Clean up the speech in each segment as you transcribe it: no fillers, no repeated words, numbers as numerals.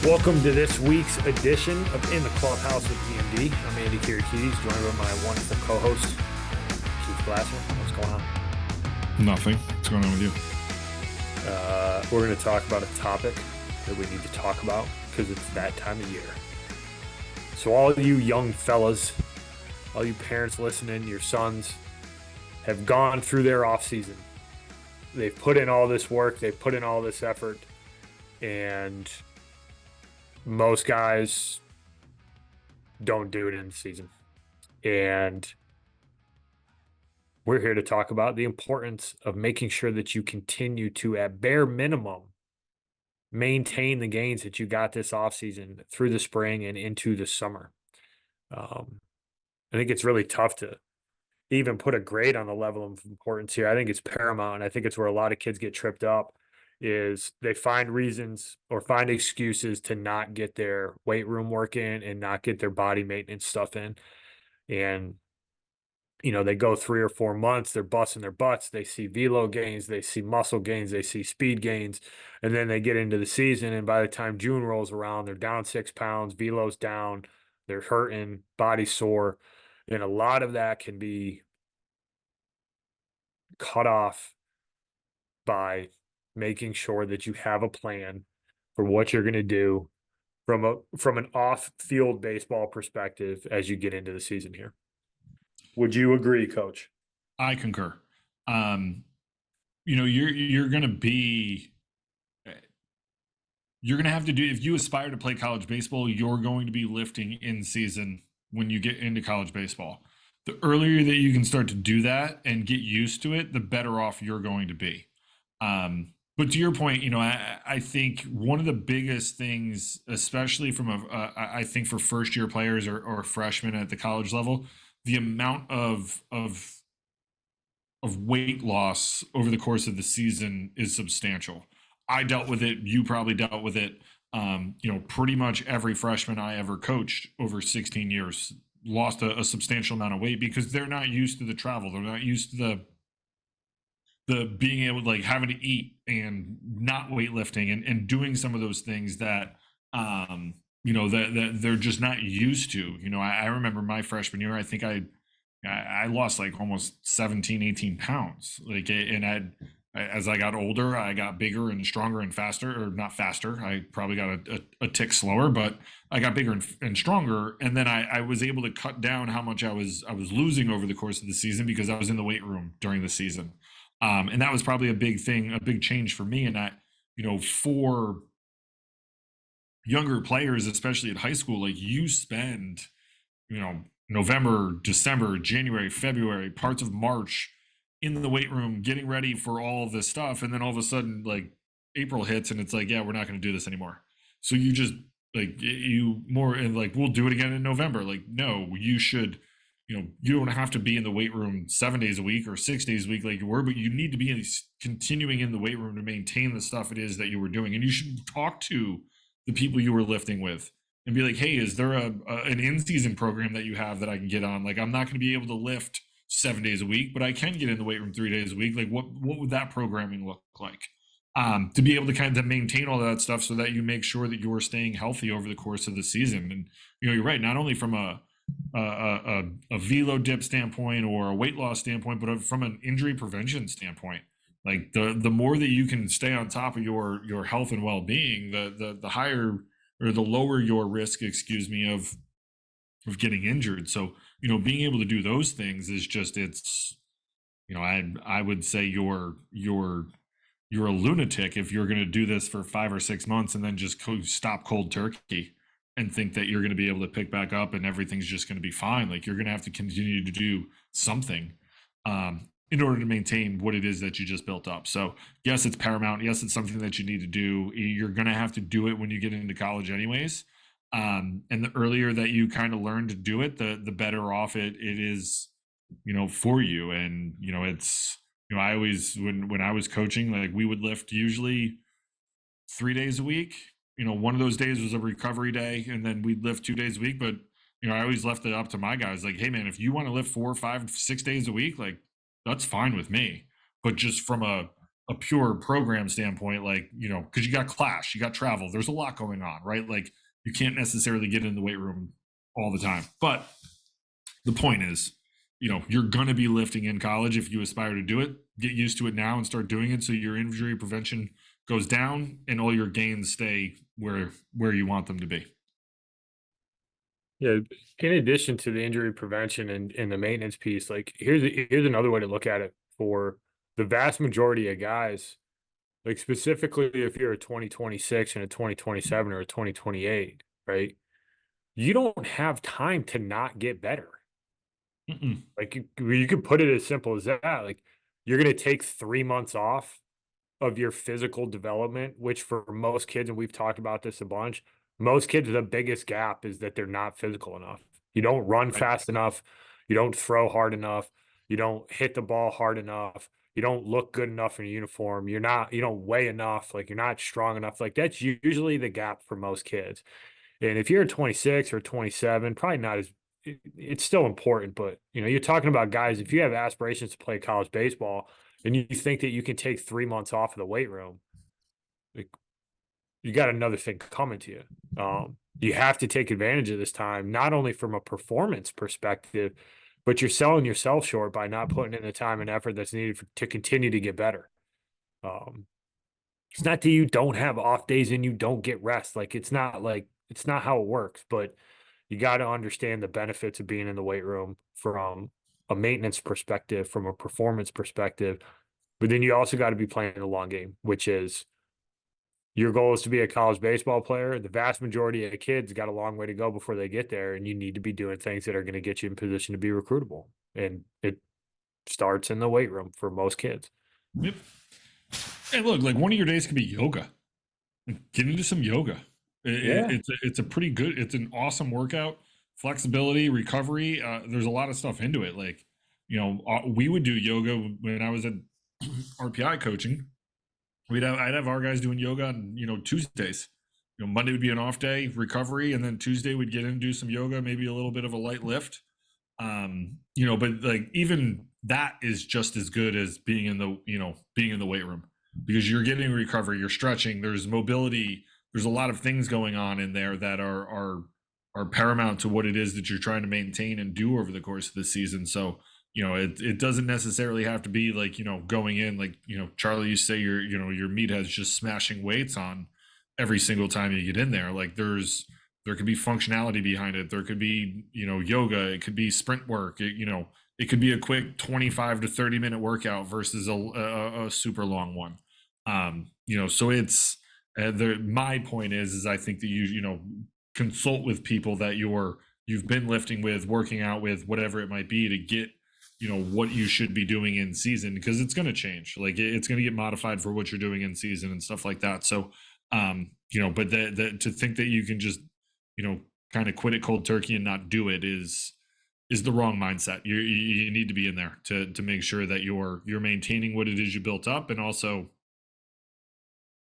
Welcome to this week's edition of In the Clubhouse with EMD. I'm Andy Kirikides, joined by my wonderful co-host, Keith Glasser. What's going on? Nothing. What's going on with you? We're going to talk about a topic that we need to talk about because it's that time of year. So all of you young fellas, all you parents listening, your sons have gone through their off season. They've put in all this work, they've put in all this effort, and most guys don't do it in the season. And we're here to talk about the importance of making sure that you continue to, at bare minimum, maintain the gains that you got this offseason through the spring and into the summer. I think it's really tough to even put a grade on the level of importance here. I think it's paramount, and I think it's where a lot of kids get tripped up is they find reasons or find excuses to not get their weight room work in and not get their body maintenance stuff in. And, you know, they go 3 or 4 months, they're busting their butts. They see velo gains, they see muscle gains, they see speed gains, and then they get into the season. And by the time June rolls around, they're down 6 pounds, velo's down, they're hurting, body sore. And a lot of that can be cut off by making sure that you have a plan for what you're going to do from an off-field baseball perspective as you get into the season here. Would you agree, Coach? I concur. You're going to have to do, if you aspire to play college baseball, you're going to be lifting in season when you get into college baseball. The earlier that you can start to do that and get used to it, the better off you're going to be. But to your point, I think one of the biggest things, especially from I think for first year players or freshmen at the college level, the amount of weight loss over the course of the season is substantial. I dealt with it. You probably dealt with it. Pretty much every freshman I ever coached over 16 years lost a substantial amount of weight because they're not used to the travel. They're not used to the being able to, like, having to eat and not weightlifting and doing some of those things that that they're just not used to. I remember my freshman year, I think I lost like almost 17, 18 pounds. As I got older, I got bigger and stronger and faster, or not faster. I probably got a tick slower, but I got bigger and stronger. And then I was able to cut down how much I was losing over the course of the season because I was in the weight room during the season. And that was probably a big thing, a big change for me. And that, for younger players, especially at high school, like you spend, November, December, January, February, parts of March in the weight room, getting ready for all of this stuff. And then all of a sudden, like, April hits and it's like, yeah, we're not going to do this anymore. So you just we'll do it again in November. Like, no, you should, you don't have to be in the weight room 7 days a week or 6 days a week like you were, but you need to be continuing in the weight room to maintain the stuff it is that you were doing. And you should talk to the people you were lifting with and be like, hey, is there an in-season program that you have that I can get on? Like, I'm not going to be able to lift 7 days a week, but I can get in the weight room 3 days a week. Like, what would that programming look like? To be able to kind of maintain all that stuff so that you make sure that you're staying healthy over the course of the season. And, you're right, not only from a velo dip standpoint or a weight loss standpoint, but from an injury prevention standpoint. Like, the more that you can stay on top of your health and well-being, the higher or the lower your risk, of getting injured. So, being able to do those things is just, I would say you're a lunatic if you're going to do this for 5 or 6 months and then just stop cold turkey and think that you're going to be able to pick back up and everything's just going to be fine. Like, you're going to have to continue to do something in order to maintain what it is that you just built up. So yes, it's paramount. Yes, it's something that you need to do. You're going to have to do it when you get into college anyways. And the earlier that you kind of learn to do it, the better off it is, for you. And, it's, I always, when I was coaching, like, we would lift usually 3 days a week. One of those days was a recovery day, and then we'd lift 2 days a week. But, I always left it up to my guys. Like, hey man, if you want to lift 4, 5, 6 days a week, like, that's fine with me. But just from a a pure program standpoint, like, you know, because you got class, you got travel, there's a lot going on, right? Like, you can't necessarily get in the weight room all the time. But the point is, you know, you're going to be lifting in college if you aspire to do it. Get used to it now and start doing it so your injury prevention goes down and all your gains stay where you want them to be. Yeah. In addition to the injury prevention and the maintenance piece, like here's another way to look at it for the vast majority of guys, like specifically if you're a 2026 and a 2027 or a 2028, right? You don't have time to not get better. Mm-mm. Like you could put it as simple as that. Like you're going to take 3 months off of your physical development, which for most kids, and we've talked about this a bunch, most kids, the biggest gap is that they're not physical enough. You don't run Right. fast enough. You don't throw hard enough. You don't hit the ball hard enough. You don't look good enough in a uniform. You don't weigh enough. Like you're not strong enough. Like that's usually the gap for most kids. And if you're 26 or 27, probably not as it's still important, but you're talking about guys, if you have aspirations to play college baseball and you think that you can take 3 months off of the weight room, like you got another thing coming to you. You have to take advantage of this time, not only from a performance perspective, but you're selling yourself short by not putting in the time and effort that's needed to continue to get better. Um, it's not that you don't have off days and you don't get rest. Like it's not how it works, but you got to understand the benefits of being in the weight room from a maintenance perspective, from a performance perspective. But then you also got to be playing the long game, which is your goal is to be a college baseball player. The vast majority of kids got a long way to go before they get there, and you need to be doing things that are going to get you in position to be recruitable. And it starts in the weight room for most kids. Yep. And look, like one of your days could be yoga. Get into some yoga. Yeah. It's a pretty good. It's an awesome workout. Flexibility, recovery. There's a lot of stuff into it. Like, you know, we would do yoga when I was at RPI coaching. I'd have our guys doing yoga on, you know, Tuesdays. You know, Monday would be an off day, recovery, and then Tuesday we'd get in and do some yoga, maybe a little bit of a light lift. You know, but like even that is just as good as being in the weight room, because you're getting recovery, you're stretching, there's mobility, there's a lot of things going on in there that are paramount to what it is that you're trying to maintain and do over the course of the season. So, you know, it doesn't necessarily have to be like, you know, going in like, you know, Charlie, you say your meathead's just smashing weights on every single time you get in there. Like there could be functionality behind it. There could be, you know, yoga. It could be sprint work. It could be a quick 25 to 30-minute workout versus a super long one. You know, so it's my point is I think that you know, consult with people that you've been lifting with, working out with, whatever it might be, to get, you know, what you should be doing in season, because it's going to change. Like it's going to get modified for what you're doing in season and stuff like that. So, you know, but to think that you can just, you know, kind of quit it cold turkey and not do it is the wrong mindset. You need to be in there to make sure that you're maintaining what it is you built up, and also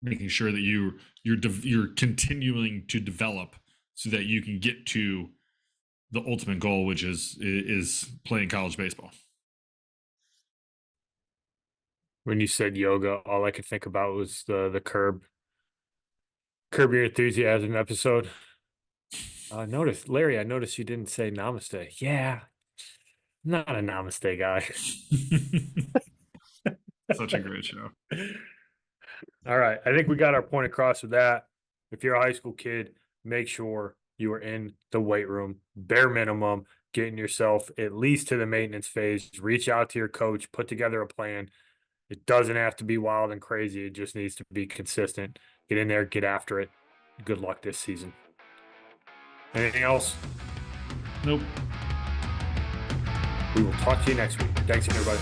making sure that you're continuing to develop so that you can get to the ultimate goal, which is playing college baseball. When you said yoga, all I could think about was the Curb Your Enthusiasm episode. I noticed you didn't say namaste. Yeah, not a namaste guy. Such a great show. All right. I think we got our point across with that. If you're a high school kid, make sure you are in the weight room, bare minimum, getting yourself at least to the maintenance phase. Reach out to your coach, put together a plan. It doesn't have to be wild and crazy. It just needs to be consistent. Get in there, get after it. Good luck this season. Anything else? Nope. We will talk to you next week. Thanks, everybody.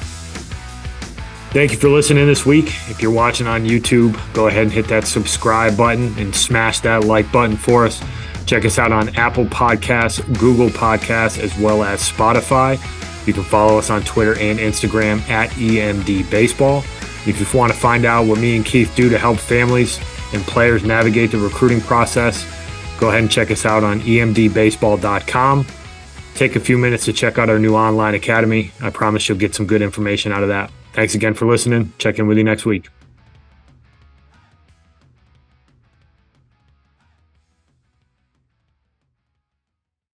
Thank you for listening this week. If you're watching on YouTube, go ahead and hit that subscribe button and smash that like button for us. Check us out on Apple Podcasts, Google Podcasts, as well as Spotify. You can follow us on Twitter and Instagram at EMD Baseball. If you want to find out what me and Keith do to help families and players navigate the recruiting process, go ahead and check us out on emdbaseball.com. Take a few minutes to check out our new online academy. I promise you'll get some good information out of that. Thanks again for listening. Check in with you next week.